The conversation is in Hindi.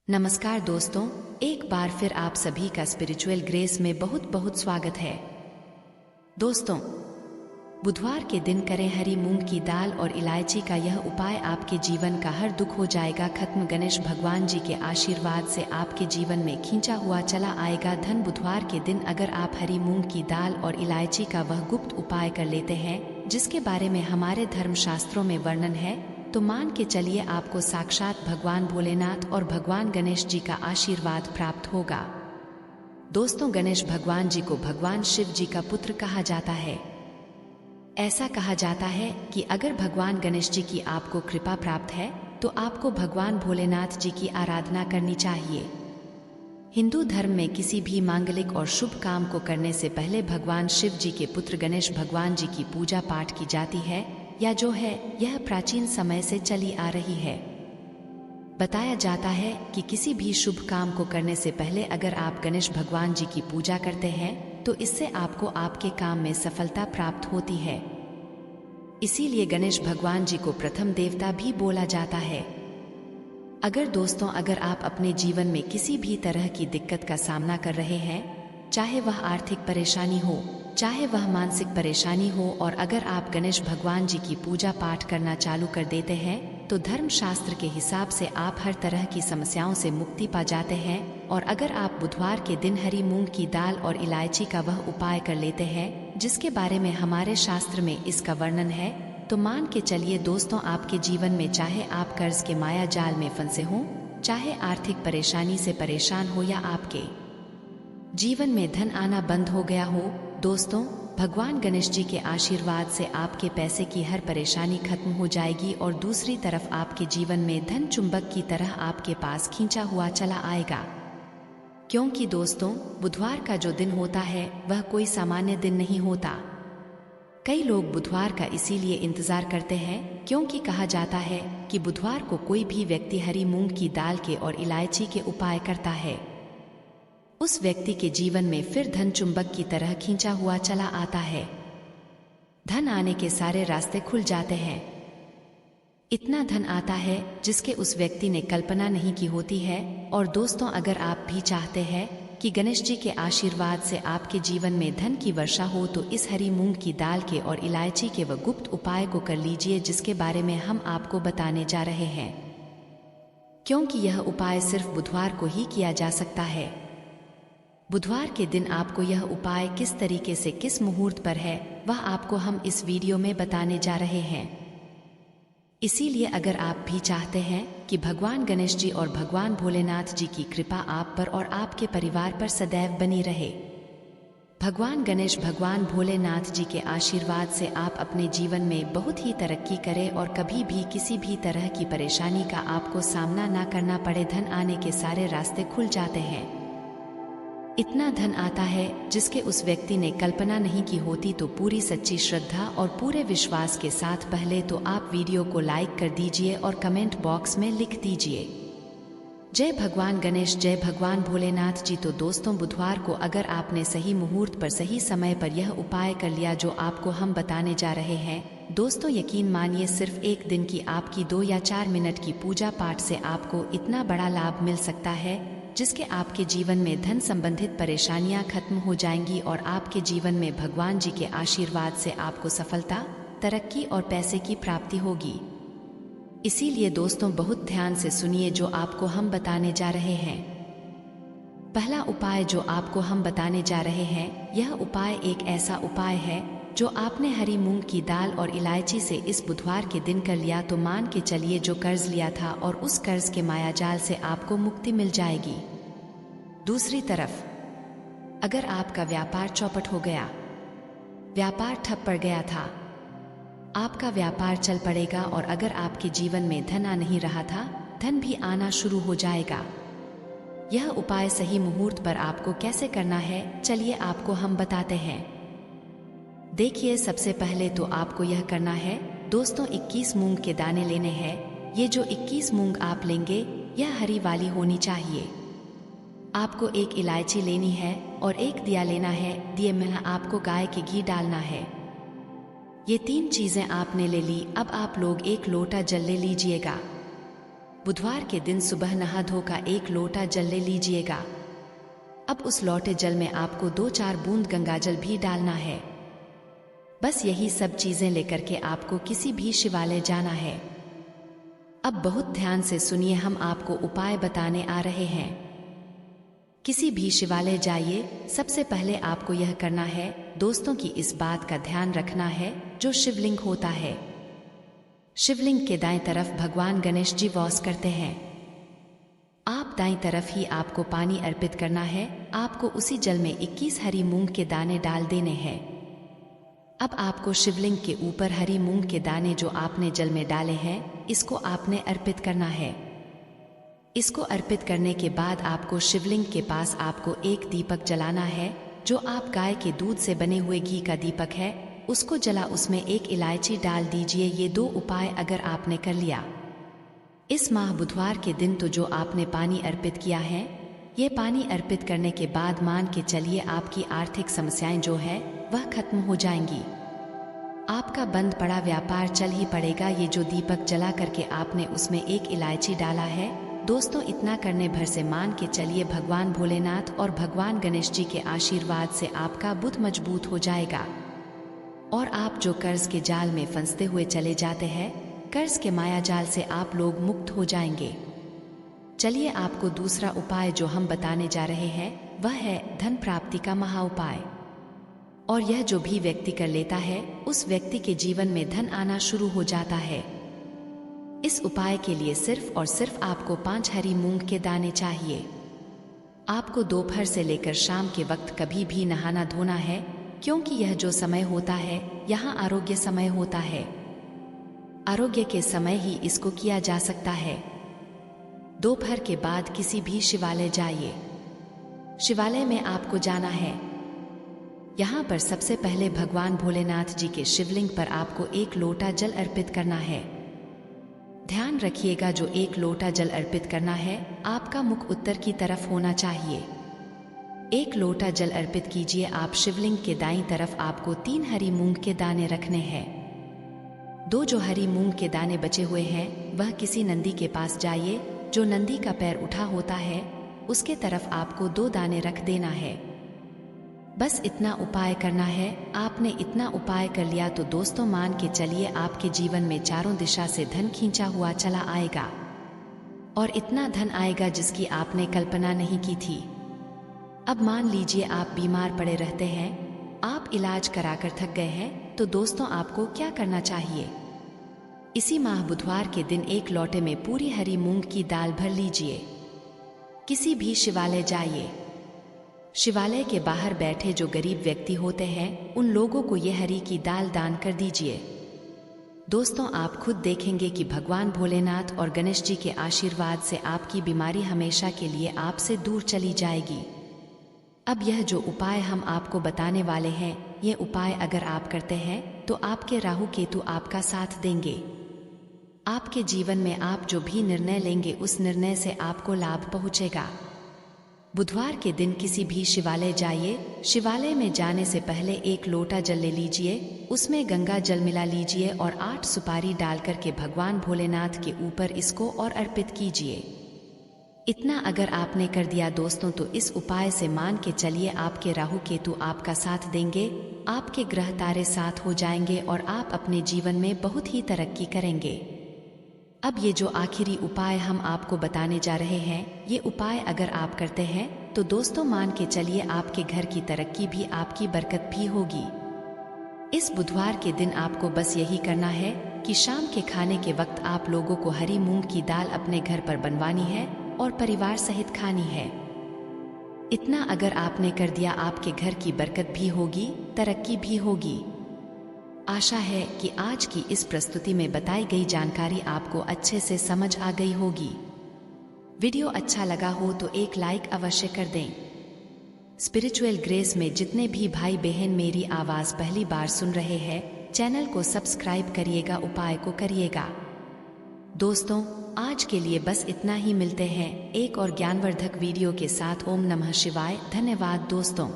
नमस्कार दोस्तों, एक बार फिर आप सभी का स्पिरिचुअल ग्रेस में बहुत बहुत स्वागत है। दोस्तों, बुधवार के दिन करें हरी मूंग की दाल और इलायची का यह उपाय, आपके जीवन का हर दुख हो जाएगा खत्म। गणेश भगवान जी के आशीर्वाद से आपके जीवन में खींचा हुआ चला आएगा धन। बुधवार के दिन अगर आप हरी मूंग की दाल और इलायची का वह गुप्त उपाय कर लेते हैं जिसके बारे में हमारे धर्मशास्त्रों में वर्णन है, तो मान के चलिए आपको साक्षात भगवान भोलेनाथ और भगवान गणेश जी का आशीर्वाद प्राप्त होगा। दोस्तों, गणेश भगवान जी को भगवान शिव जी का पुत्र कहा जाता है। ऐसा कहा जाता है कि अगर भगवान गणेश जी की आपको कृपा प्राप्त है तो आपको भगवान भोलेनाथ जी की आराधना करनी चाहिए। हिंदू धर्म में किसी भी मांगलिक और शुभ काम को करने से पहले भगवान शिव जी के पुत्र गणेश भगवान जी की पूजा पाठ की जाती है, या जो है यह प्राचीन समय से चली आ रही है। बताया जाता है कि किसी भी शुभ काम को करने से पहले अगर आप गणेश भगवान जी की पूजा करते हैं तो इससे आपको आपके काम में सफलता प्राप्त होती है। इसीलिए गणेश भगवान जी को प्रथम देवता भी बोला जाता है। अगर आप अपने जीवन में किसी भी तरह की दिक्कत का सामना कर रहे हैं, चाहे वह आर्थिक परेशानी हो, चाहे वह मानसिक परेशानी हो, और अगर आप गणेश भगवान जी की पूजा पाठ करना चालू कर देते हैं तो धर्म शास्त्र के हिसाब से आप हर तरह की समस्याओं से मुक्ति पा जाते हैं। और अगर आप बुधवार के दिन हरी मूंग की दाल और इलायची का वह उपाय कर लेते हैं जिसके बारे में हमारे शास्त्र में इसका वर्णन है, तो मान के चलिए दोस्तों, आपके जीवन में चाहे आप कर्ज के माया जाल में फंसे हों, चाहे आर्थिक परेशानी से परेशान हो, या आपके जीवन में धन आना बंद हो गया हो, दोस्तों भगवान गणेश जी के आशीर्वाद से आपके पैसे की हर परेशानी खत्म हो जाएगी और दूसरी तरफ आपके जीवन में धन चुंबक की तरह आपके पास खींचा हुआ चला आएगा। क्योंकि दोस्तों, बुधवार का जो दिन होता है वह कोई सामान्य दिन नहीं होता। कई लोग बुधवार का इसीलिए इंतजार करते हैं क्योंकि कहा जाता है कि बुधवार को कोई भी व्यक्ति हरी मूंग की दाल के और इलायची के उपाय करता है, उस व्यक्ति के जीवन में फिर धन चुंबक की तरह खींचा हुआ चला आता है। धन आने के सारे रास्ते खुल जाते हैं। इतना धन आता है जिसके उस व्यक्ति ने कल्पना नहीं की होती है। और दोस्तों, अगर आप भी चाहते हैं कि गणेश जी के आशीर्वाद से आपके जीवन में धन की वर्षा हो, तो इस हरी मूंग की दाल के और इलायची के वह गुप्त उपाय को कर लीजिए जिसके बारे में हम आपको बताने जा रहे हैं। क्योंकि यह उपाय सिर्फ बुधवार को ही किया जा सकता है। बुधवार के दिन आपको यह उपाय किस तरीके से, किस मुहूर्त पर है, वह आपको हम इस वीडियो में बताने जा रहे हैं। इसीलिए अगर आप भी चाहते हैं कि भगवान गणेश जी और भगवान भोलेनाथ जी की कृपा आप पर और आपके परिवार पर सदैव बनी रहे, भगवान गणेश भगवान भोलेनाथ जी के आशीर्वाद से आप अपने जीवन में बहुत ही तरक्की करें और कभी भी किसी भी तरह की परेशानी का आपको सामना ना करना पड़े, धन आने के सारे रास्ते खुल जाते हैं। इतना धन आता है जिसके उस व्यक्ति ने कल्पना नहीं की होती। तो पूरी सच्ची श्रद्धा और पूरे विश्वास के साथ पहले तो आप वीडियो को लाइक कर दीजिए और कमेंट बॉक्स में लिख दीजिए जय भगवान गणेश, जय भगवान भोलेनाथ जी। तो दोस्तों, बुधवार को अगर आपने सही मुहूर्त पर, सही समय पर यह उपाय कर लिया जो आपको हम बताने जा रहे हैं, दोस्तों यकीन मानिए सिर्फ एक दिन की आपकी 2 या 4 मिनट की पूजा पाठ से आपको इतना बड़ा लाभ मिल सकता है जिसके आपके जीवन में धन संबंधित परेशानियां खत्म हो जाएंगी और आपके जीवन में भगवान जी के आशीर्वाद से आपको सफलता, तरक्की और पैसे की प्राप्ति होगी। इसीलिए दोस्तों, बहुत ध्यान से सुनिए जो आपको हम बताने जा रहे हैं। पहला उपाय जो आपको हम बताने जा रहे हैं, यह उपाय एक ऐसा उपाय है जो आपने हरी मूंग की दाल और इलायची से इस बुधवार के दिन कर लिया तो मान के चलिए जो कर्ज लिया था और उस कर्ज के मायाजाल से आपको मुक्ति मिल जाएगी। दूसरी तरफ, अगर आपका व्यापार चौपट हो गया, व्यापार ठप पड़ गया था, आपका व्यापार चल पड़ेगा। और अगर आपके जीवन में धन आ नहीं रहा था, धन भी आना शुरू हो जाएगा। यह उपाय सही मुहूर्त पर आपको कैसे करना है, चलिए आपको हम बताते हैं। देखिए, सबसे पहले तो आपको यह करना है दोस्तों, 21 मूंग के दाने लेने हैं। ये जो 21 मूंग आप लेंगे यह हरी वाली होनी चाहिए। आपको एक इलायची लेनी है और एक दिया लेना है। दिए में आपको गाय के घी डालना है। ये 3 चीजें आपने ले ली। अब आप लोग 1 लोटा जल ले लीजिएगा। बुधवार के दिन सुबह नहा धोकर एक लोटा जल ले लीजिएगा। अब उस लोटे जल में आपको 2-4 बूंद गंगाजल भी डालना है। बस यही सब चीजें लेकर के आपको किसी भी शिवालय जाना है। अब बहुत ध्यान से सुनिए, हम आपको उपाय बताने आ रहे हैं। किसी भी शिवालय जाइए, सबसे पहले आपको यह करना है दोस्तों की इस बात का ध्यान रखना है, जो शिवलिंग होता है, शिवलिंग के दाएं तरफ भगवान गणेश जी वास करते हैं। आप दाईं तरफ ही आपको पानी अर्पित करना है। आपको उसी जल में 21 हरी मूंग के दाने डाल देने हैं। अब आपको शिवलिंग के ऊपर हरी मूंग के दाने जो आपने जल में डाले हैं, इसको आपने अर्पित करना है। इसको अर्पित करने के बाद आपको शिवलिंग के पास आपको एक दीपक जलाना है, जो आप गाय के दूध से बने हुए घी का दीपक है, उसको जला उसमें एक इलायची डाल दीजिए। ये 2 उपाय अगर आपने कर लिया इस माह बुधवार के दिन, तो जो आपने पानी अर्पित किया है, ये पानी अर्पित करने के बाद मान के चलिए आपकी आर्थिक समस्याएं जो है वह खत्म हो जाएंगी। आपका बंद पड़ा व्यापार चल ही पड़ेगा। ये जो दीपक जला करके आपने उसमें एक इलायची डाला है, दोस्तों इतना करने भर से मान के चलिए भगवान भोलेनाथ और भगवान गणेश जी के आशीर्वाद से आपका बुद्ध मजबूत हो जाएगा और आप जो कर्ज के जाल में फंसते हुए चले जाते हैं, कर्ज के माया जाल से आप लोग मुक्त हो जाएंगे। चलिए आपको दूसरा उपाय जो हम बताने जा रहे हैं वह है धन प्राप्ति का महा उपाय। और यह जो भी व्यक्ति कर लेता है, उस व्यक्ति के जीवन में धन आना शुरू हो जाता है। इस उपाय के लिए सिर्फ और सिर्फ आपको 5 हरी मूंग के दाने चाहिए। आपको दोपहर से लेकर शाम के वक्त कभी भी नहाना धोना है, क्योंकि यह जो समय होता है यहाँ आरोग्य समय होता है। आरोग्य के समय ही इसको किया जा सकता है। दोपहर के बाद किसी भी शिवालय जाइए। शिवालय में आपको जाना है। यहाँ पर सबसे पहले भगवान भोलेनाथ जी के शिवलिंग पर आपको एक लोटा जल अर्पित करना है। ध्यान रखिएगा, जो एक लोटा जल अर्पित करना है, आपका मुख उत्तर की तरफ होना चाहिए। एक लोटा जल अर्पित कीजिए आप। शिवलिंग के दाईं तरफ आपको 3 हरी मूंग के दाने रखने हैं। 2 जो हरी मूंग के दाने बचे हुए हैं, वह किसी नंदी के पास जाइए। जो नंदी का पैर उठा होता है, उसके तरफ आपको 2 दाने रख देना है। बस इतना उपाय करना है। आपने इतना उपाय कर लिया तो दोस्तों मान के चलिए आपके जीवन में चारों दिशा से धन खींचा हुआ चला आएगा, और इतना धन आएगा जिसकी आपने कल्पना नहीं की थी। अब मान लीजिए आप बीमार पड़े रहते हैं, आप इलाज कराकर थक गए हैं, तो दोस्तों आपको क्या करना चाहिए? इसी माह बुधवार के दिन एक लोटे में पूरी हरी मूंग की दाल भर लीजिए। किसी भी शिवालय जाइए। शिवालय के बाहर बैठे जो गरीब व्यक्ति होते हैं, उन लोगों को ये हरी की दाल दान कर दीजिए। दोस्तों आप खुद देखेंगे कि भगवान भोलेनाथ और गणेश जी के आशीर्वाद से आपकी बीमारी हमेशा के लिए आपसे दूर चली जाएगी। अब यह जो उपाय हम आपको बताने वाले हैं, ये उपाय अगर आप करते हैं तो आपके राहु केतु आपका साथ देंगे। आपके जीवन में आप जो भी निर्णय लेंगे, उस निर्णय से आपको लाभ पहुंचेगा। बुधवार के दिन किसी भी शिवालय जाइए। शिवालय में जाने से पहले एक लोटा जल ले लीजिए, उसमें गंगा जल मिला लीजिए और 8 सुपारी डाल करके भगवान भोलेनाथ के ऊपर इसको और अर्पित कीजिए। इतना अगर आपने कर दिया दोस्तों, तो इस उपाय से मान के चलिए आपके राहु केतु आपका साथ देंगे, आपके ग्रह तारे साथ हो जाएंगे और आप अपने जीवन में बहुत ही तरक्की करेंगे। अब ये जो आखिरी उपाय हम आपको बताने जा रहे हैं, ये उपाय अगर आप करते हैं तो दोस्तों मान के चलिए आपके घर की तरक्की भी, आपकी बरकत भी होगी। इस बुधवार के दिन आपको बस यही करना है कि शाम के खाने के वक्त आप लोगों को हरी मूंग की दाल अपने घर पर बनवानी है और परिवार सहित खानी है। इतना अगर आपने कर दिया, आपके घर की बरकत भी होगी, तरक्की भी होगी। आशा है कि आज की इस प्रस्तुति में बताई गई जानकारी आपको अच्छे से समझ आ गई होगी। वीडियो अच्छा लगा हो तो एक लाइक अवश्य कर दें। स्पिरिचुअल ग्रेस में जितने भी भाई बहन मेरी आवाज पहली बार सुन रहे हैं, चैनल को सब्सक्राइब करिएगा, उपाय को करिएगा। दोस्तों आज के लिए बस इतना ही। मिलते हैं एक और ज्ञानवर्धक वीडियो के साथ। ओम नमः शिवाय। धन्यवाद दोस्तों।